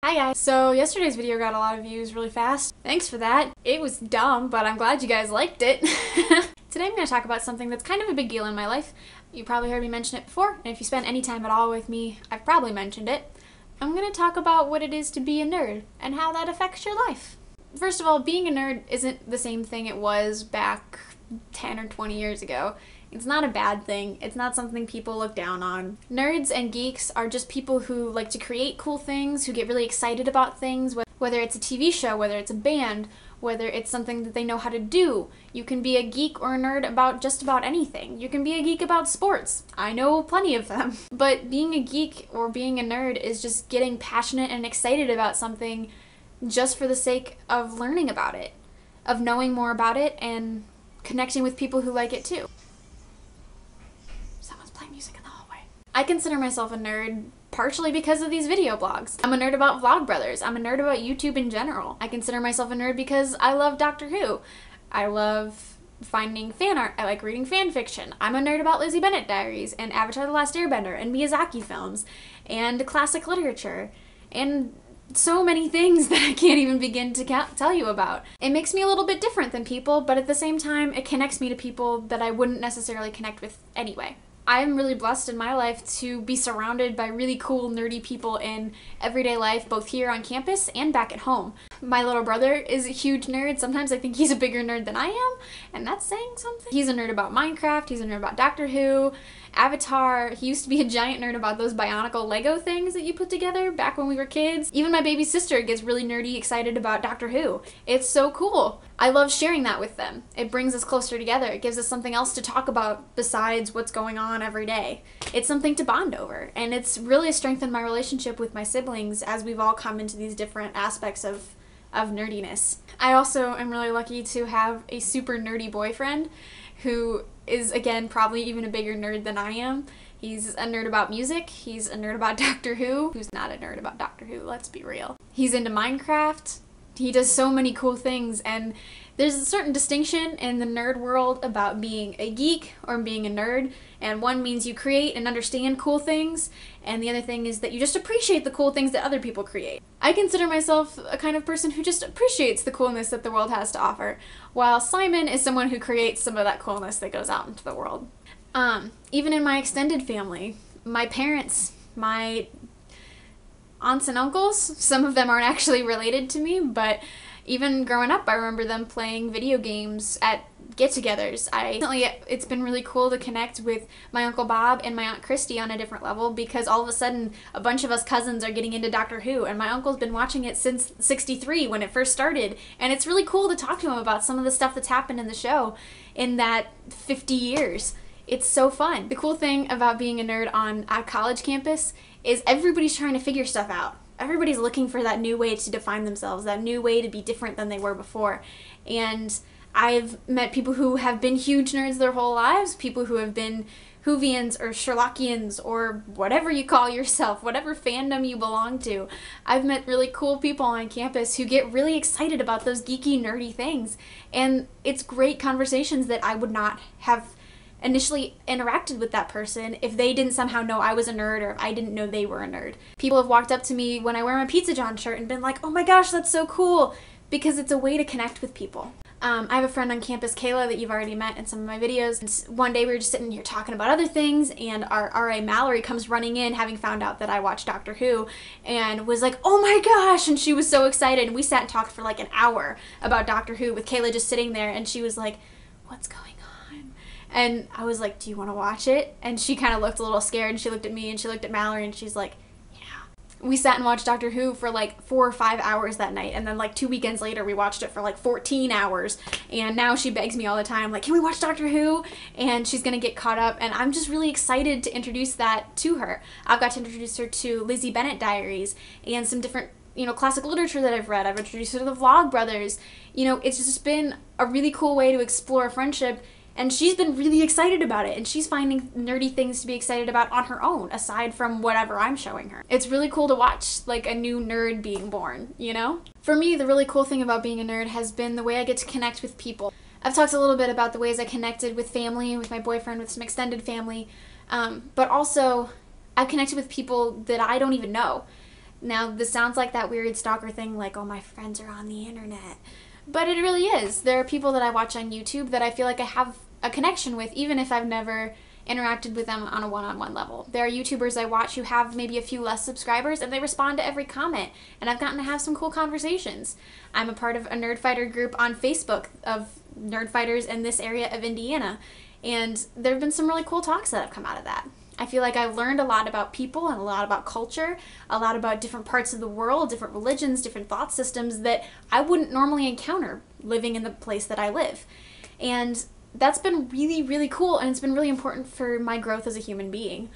Hi guys! So yesterday's video got a lot of views really fast. Thanks for that. It was dumb, but I'm glad you guys liked it. Today I'm going to talk about something that's kind of a big deal in my life. You probably heard me mention it before, and if you spent any time at all with me, I've probably mentioned it. I'm going to talk about what it is to be a nerd and how that affects your life. First of all, being a nerd isn't the same thing it was back 10 or 20 years ago. It's not a bad thing. It's not something people look down on. Nerds and geeks are just people who like to create cool things, who get really excited about things, whether it's a TV show, whether it's a band, whether it's something that they know how to do. You can be a geek or a nerd about just about anything. You can be a geek about sports. I know plenty of them. But being a geek or being a nerd is just getting passionate and excited about something just for the sake of learning about it, of knowing more about it, and connecting with people who like it too. Music in the hallway. I consider myself a nerd partially because of these video blogs. I'm a nerd about Vlogbrothers. I'm a nerd about YouTube in general. I consider myself a nerd because I love Doctor Who. I love finding fan art. I like reading fan fiction. I'm a nerd about Lizzie Bennet diaries and Avatar: The Last Airbender and Miyazaki films and classic literature and so many things that I can't even begin to tell you about. It makes me a little bit different than people, but at the same time, it connects me to people that I wouldn't necessarily connect with anyway. I am really blessed in my life to be surrounded by really cool, nerdy people in everyday life, both here on campus and back at home. My little brother is a huge nerd. Sometimes I think he's a bigger nerd than I am, and that's saying something. He's a nerd about Minecraft, he's a nerd about Doctor Who, Avatar. He used to be a giant nerd about those Bionicle Lego things that you put together back when we were kids. Even my baby sister gets really nerdy excited about Doctor Who. It's so cool. I love sharing that with them. It brings us closer together. It gives us something else to talk about besides what's going on every day. It's something to bond over, and it's really strengthened my relationship with my siblings as we've all come into these different aspects of nerdiness. I also am really lucky to have a super nerdy boyfriend who is, again, probably even a bigger nerd than I am. He's a nerd about music. He's a nerd about Doctor Who. Who's not a nerd about Doctor Who? Let's be real. He's into Minecraft. He does so many cool things, and there's a certain distinction in the nerd world about being a geek or being a nerd, and one means you create and understand cool things, and the other thing is that you just appreciate the cool things that other people create. I consider myself a kind of person who just appreciates the coolness that the world has to offer, while Simon is someone who creates some of that coolness that goes out into the world. Even in my extended family, my parents, my aunts and uncles, some of them aren't actually related to me, but even growing up I remember them playing video games at get-togethers. It's been really cool to connect with my Uncle Bob and my Aunt Christy on a different level, because all of a sudden a bunch of us cousins are getting into Doctor Who, and my uncle's been watching it since '63 when it first started, and it's really cool to talk to him about some of the stuff that's happened in the show in that 50 years. It's so fun. The cool thing about being a nerd on a college campus is everybody's trying to figure stuff out. Everybody's looking for that new way to define themselves, that new way to be different than they were before. And I've met people who have been huge nerds their whole lives, people who have been Whovians or Sherlockians or whatever you call yourself, whatever fandom you belong to. I've met really cool people on campus who get really excited about those geeky, nerdy things. And it's great conversations that I would not have initially interacted with that person if they didn't somehow know I was a nerd, or if I didn't know they were a nerd. People have walked up to me when I wear my Pizza John shirt and been like, oh my gosh, that's so cool, because it's a way to connect with people. I have a friend on campus, Kayla, that you've already met in some of my videos. And one day we were just sitting here talking about other things, and our RA Mallory comes running in, having found out that I watch Doctor Who, and was like, oh my gosh, and she was so excited. And we sat and talked for like an hour about Doctor Who with Kayla just sitting there, and she was like, what's going on? And I was like, do you want to watch it? And she kind of looked a little scared, and she looked at me and she looked at Mallory, and she's like, yeah. We sat and watched Doctor Who for like 4 or 5 hours that night, and then like 2 weekends later we watched it for like 14 hours, and now she begs me all the time, like, can we watch Doctor Who? And she's gonna get caught up, and I'm just really excited to introduce that to her. I've got to introduce her to Lizzie Bennet diaries and some different classic literature that I've read. I've introduced her to the Vlogbrothers. It's just been a really cool way to explore a friendship. And she's been really excited about it, and she's finding nerdy things to be excited about on her own, aside from whatever I'm showing her. It's really cool to watch, like, a new nerd being born, you know? For me, the really cool thing about being a nerd has been the way I get to connect with people. I've talked a little bit about the ways I connected with family, with my boyfriend, with some extended family, but also I've connected with people that I don't even know. Now, this sounds like that weird stalker thing, like, oh, my friends are on the internet. But it really is. There are people that I watch on YouTube that I feel like I have a connection with, even if I've never interacted with them on a one-on-one level. There are YouTubers I watch who have maybe a few less subscribers, and they respond to every comment, and I've gotten to have some cool conversations. I'm a part of a nerd fighter group on Facebook of nerd fighters in this area of Indiana, and there have been some really cool talks that have come out of that. I feel like I've learned a lot about people and a lot about culture, a lot about different parts of the world, different religions, different thought systems that I wouldn't normally encounter living in the place that I live. And that's been really, really cool, and it's been really important for my growth as a human being.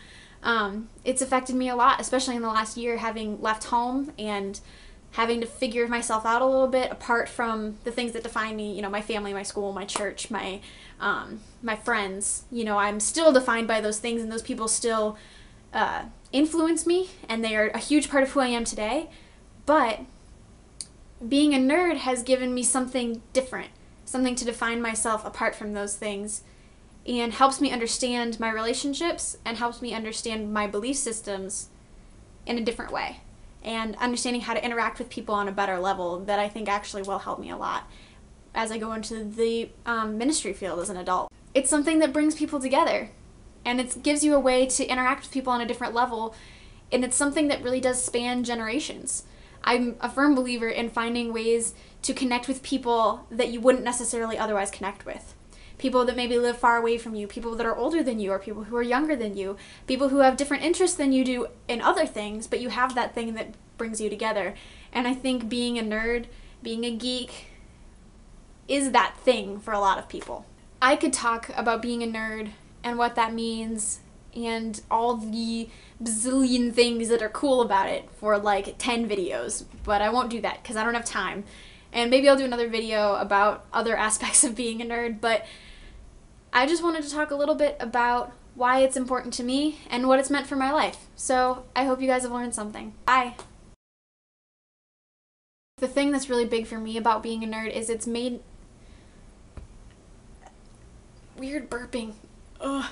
It's affected me a lot, especially in the last year, having left home and having to figure myself out a little bit apart from the things that define me, you know, my family, my school, my church, my friends. You know, I'm still defined by those things, and those people still influence me, and they are a huge part of who I am today. But being a nerd has given me something different, something to define myself apart from those things, and helps me understand my relationships and helps me understand my belief systems in a different way, and understanding how to interact with people on a better level that I think actually will help me a lot as I go into the ministry field as an adult. It's something that brings people together, and it gives you a way to interact with people on a different level, and it's something that really does span generations. I'm a firm believer in finding ways to connect with people that you wouldn't necessarily otherwise connect with. People that maybe live far away from you, people that are older than you, or people who are younger than you, people who have different interests than you do in other things, but you have that thing that brings you together. And I think being a nerd, being a geek, is that thing for a lot of people. I could talk about being a nerd and what that means and all the bazillion things that are cool about it for like 10 videos, but I won't do that because I don't have time. And maybe I'll do another video about other aspects of being a nerd, but I just wanted to talk a little bit about why it's important to me and what it's meant for my life. So I hope you guys have learned something. Bye! The thing that's really big for me about being a nerd is it's made... Weird burping. Ugh.